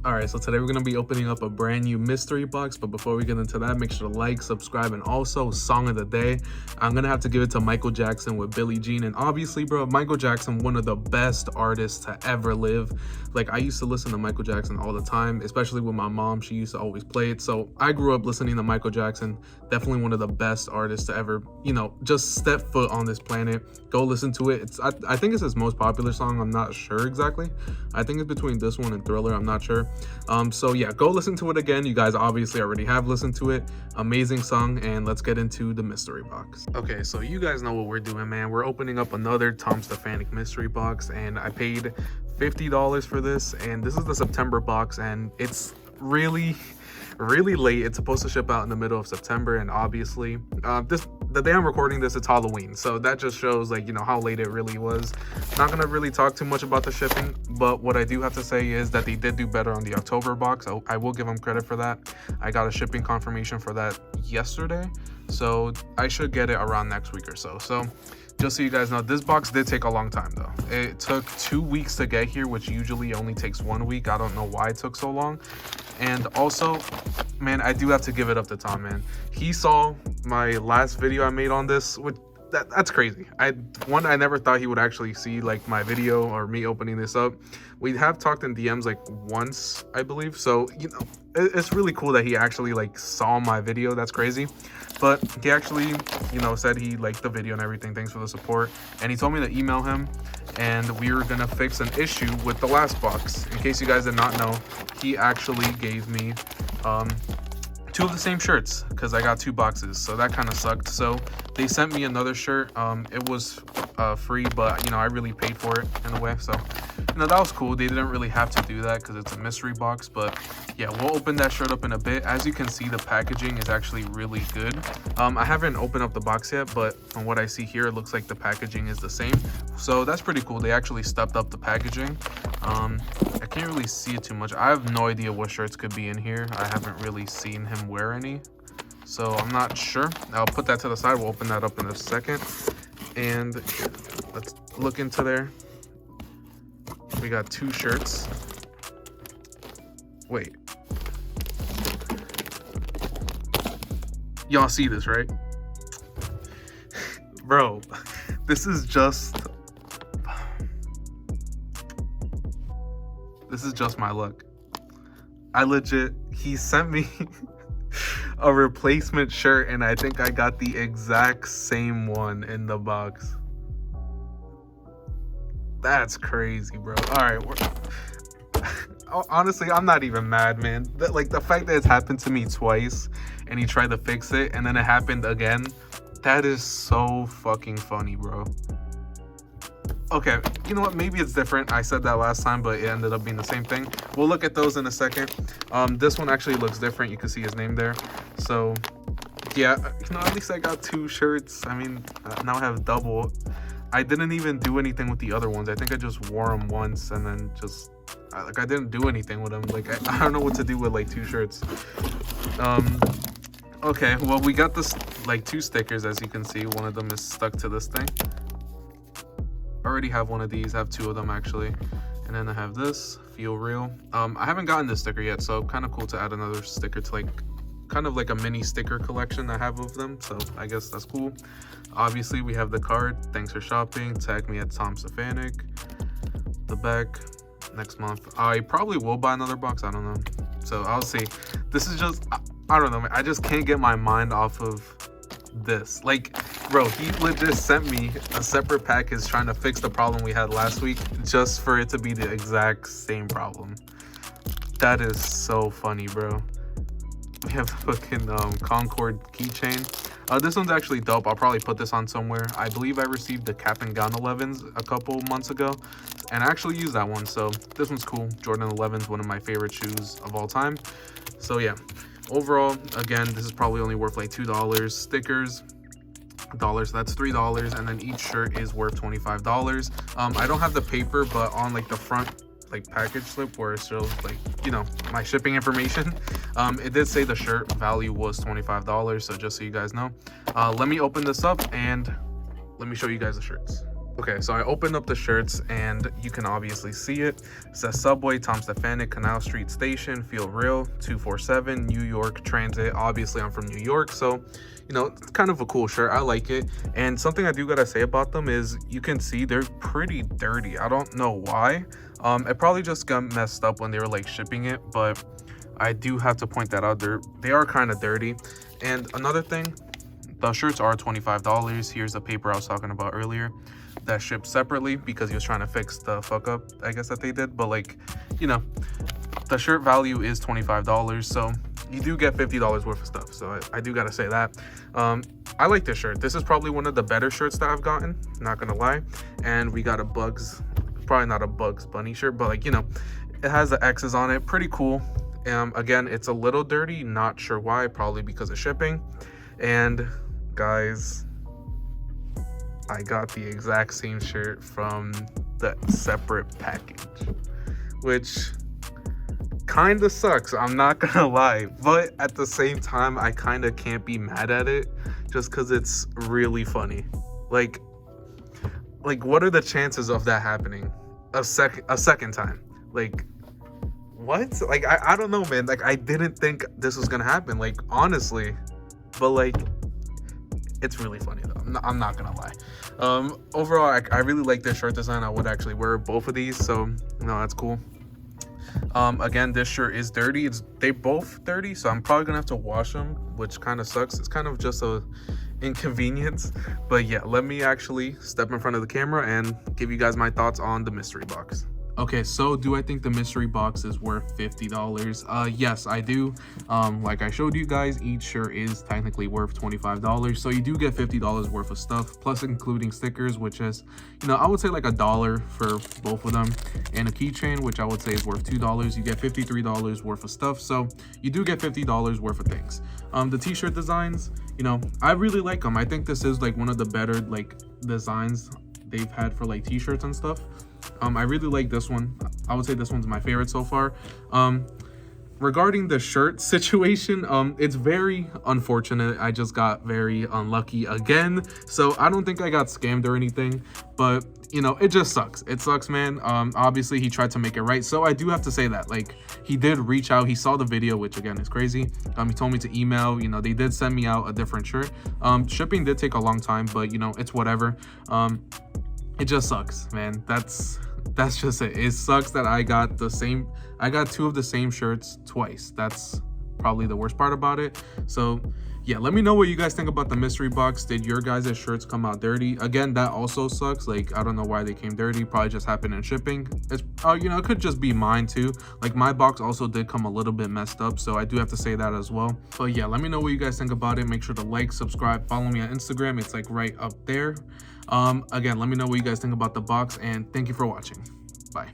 Alright, so today we're going to be opening up a brand new mystery box, but before we get into that, make sure to like, subscribe, and also song of the day. I'm going to have to give it to Michael Jackson with Billie Jean, and obviously, bro, Michael Jackson, one of the best artists to ever live. Like, I used to listen to Michael Jackson all the time, especially with my mom. She used to always play it, so I grew up listening to Michael Jackson. Definitely one of the best artists to ever, just step foot on this planet. Go listen to it. I think it's his most popular song. I'm not sure exactly. I think it's between this one and Thriller. I'm not sure. So yeah, go listen to it again. You guys obviously already have listened to it. Amazing song, and let's get into the mystery box. Okay, so you guys know what we're doing, man. We're opening up another Tom Stefaniuk mystery box, and I paid $50 for this, and this is the September box, and it's really late. It's supposed to ship out in the middle of September, and obviously the day I'm recording this, it's Halloween, so that just shows, like, how late it really was. Not gonna really talk too much about the shipping, but what I do have to say is that they did do better on the October box. I will give them credit for that. I got a shipping confirmation for that yesterday, so I should get it around next week or so. So just so you guys know, this box did take a long time though. It took 2 weeks to get here, which usually only takes 1 week. I don't know why it took so long. And also, man, I do have to give it up to Tom, man. He saw my last video I made on this, which that's crazy. I never thought he would actually see like my video or me opening this up. We have talked in DMs like once, I believe. So, it's really cool that he actually like saw my video. That's crazy. But he actually, said he liked the video and everything. Thanks for the support. And he told me to email him, and we were gonna fix an issue with the last box. In case you guys did not know, he actually gave me 2 of the same shirts because I got 2 boxes, so that kind of sucked. So they sent me another shirt. It was free, but I really paid for it in a way, so that was cool. They didn't really have to do that because it's a mystery box, but yeah, we'll open that shirt up in a bit. As you can see, the packaging is actually really good. I haven't opened up the box yet, but from what I see here, it looks like the packaging is the same, so that's pretty cool. They actually stepped up the packaging. I can't really see it too much. I have no idea what shirts could be in here. I haven't really seen him wear any, so I'm not sure. I'll put that to the side. We'll open that up in a second, and let's look into there. We got 2 shirts. Wait, y'all see this, right? Bro, this is just my luck. He sent me a replacement shirt, and I think I got the exact same one in the box. That's crazy, bro. All right, honestly, I'm not even mad, man. Like, the fact that it's happened to me twice and he tried to fix it and then it happened again, that is so fucking funny, bro. Okay, you know what? Maybe it's different. I said that last time, but it ended up being the same thing. We'll look at those in a second. This one actually looks different. You can see his name there. So yeah, at least I got 2 shirts. I mean, now I have double. I didn't even do anything with the other ones. I think I just wore them once and then just I didn't do anything with them. Like, I don't know what to do with like 2 shirts. Okay, well, we got this like 2 stickers, as you can see. One of them is stuck to this thing. I already have one of these. I have 2 of them actually, and then I have this Feel Real. I haven't gotten this sticker yet, so kind of cool to add another sticker to like kind of like a mini sticker collection I have of them, so I guess that's cool. Obviously, we have the card. Thanks for shopping. Tag me at Tom Stefaniuk. The back. Next month I probably will buy another box. I don't know, so I'll see. This is just, I don't know, man. I just can't get my mind off of this. Like, bro, he legit sent me a separate package trying to fix the problem we had last week just for it to be the exact same problem. That is so funny, bro. We have the fucking Concord keychain. This one's actually dope. I'll probably put this on somewhere. I believe I received the Cap and Gown 11s a couple months ago, and I actually used that one, so this one's cool. Jordan 11's one of my favorite shoes of all time. So yeah, overall, again, this is probably only worth like $2. Stickers, $1, so that's $3, and then each shirt is worth $25. I don't have the paper, but on like the front like package slip where it shows like my shipping information, it did say the shirt value was $25, so just so you guys know. Let me open this up and let me show you guys the shirts. Okay, so I opened up the shirts and you can obviously see it. It says Subway, Tom Stefaniuk, Canal Street Station, Feel Real, 247, New York Transit. Obviously, I'm from New York, so, you know, it's kind of a cool shirt. I like it. And something I do gotta say about them is you can see they're pretty dirty. I don't know why. It probably just got messed up when they were like shipping it, but I do have to point that out. They are kind of dirty. And another thing, the shirts are $25. Here's the paper I was talking about earlier that shipped separately because he was trying to fix the fuck up, I guess, that they did. But like, you know, the shirt value is $25, so you do get $50 worth of stuff. So I do gotta say that. I like this shirt. This is probably one of the better shirts that I've gotten, not gonna lie. And we got a Bugs, probably not a Bugs Bunny shirt, but like, you know, it has the X's on it, pretty cool. Again, it's a little dirty, not sure why, probably because of shipping. And guys, I got the exact same shirt from the separate package, which kind of sucks, I'm not gonna lie, but at the same time I kind of can't be mad at it just because it's really funny. Like what are the chances of that happening a second time? Like, what? Like, I don't know, man. Like, I didn't think this was gonna happen, like, honestly, but like, it's really funny though. I'm not gonna lie. Overall, I really like this shirt design. I would actually wear both of these, so no, that's cool. Again, this shirt is dirty. They both dirty, so I'm probably gonna have to wash them, which kind of sucks. It's kind of just a inconvenience, but yeah, let me actually step in front of the camera and give you guys my thoughts on the mystery box. Okay, so do I think the mystery box is worth $50? Yes, I do. Like I showed you guys, each shirt is technically worth $25, so you do get $50 worth of stuff, plus including stickers, which is, you know, I would say like $1 for both of them, and a keychain, which I would say is worth $2. You get $53 worth of stuff, so you do get $50 worth of things. The t-shirt designs, you know, I really like them. I think this is like one of the better like designs they've had for like t-shirts and stuff. I really like this one. I would say this one's my favorite so far. Regarding the shirt situation, it's very unfortunate. I just got very unlucky again, so I don't think I got scammed or anything, but you know, it just sucks. It sucks, man. Obviously he tried to make it right, so I do have to say that, like, he did reach out. He saw the video, which again is crazy. He told me to email. You know, they did send me out a different shirt. Shipping did take a long time, but you know, it's whatever. It just sucks, man. That's just it. It sucks that I got two of the same shirts twice. That's probably the worst part about it. So yeah, let me know what you guys think about the mystery box. Did your guys' shirts come out dirty? Again, that also sucks. Like, I don't know why they came dirty. Probably just happened in shipping. It's you know, it could just be mine too. Like, my box also did come a little bit messed up, so I do have to say that as well. But yeah, let me know what you guys think about it. Make sure to like, subscribe, follow me on Instagram. It's like right up there. Again, let me know what you guys think about the box, and thank you for watching. Bye.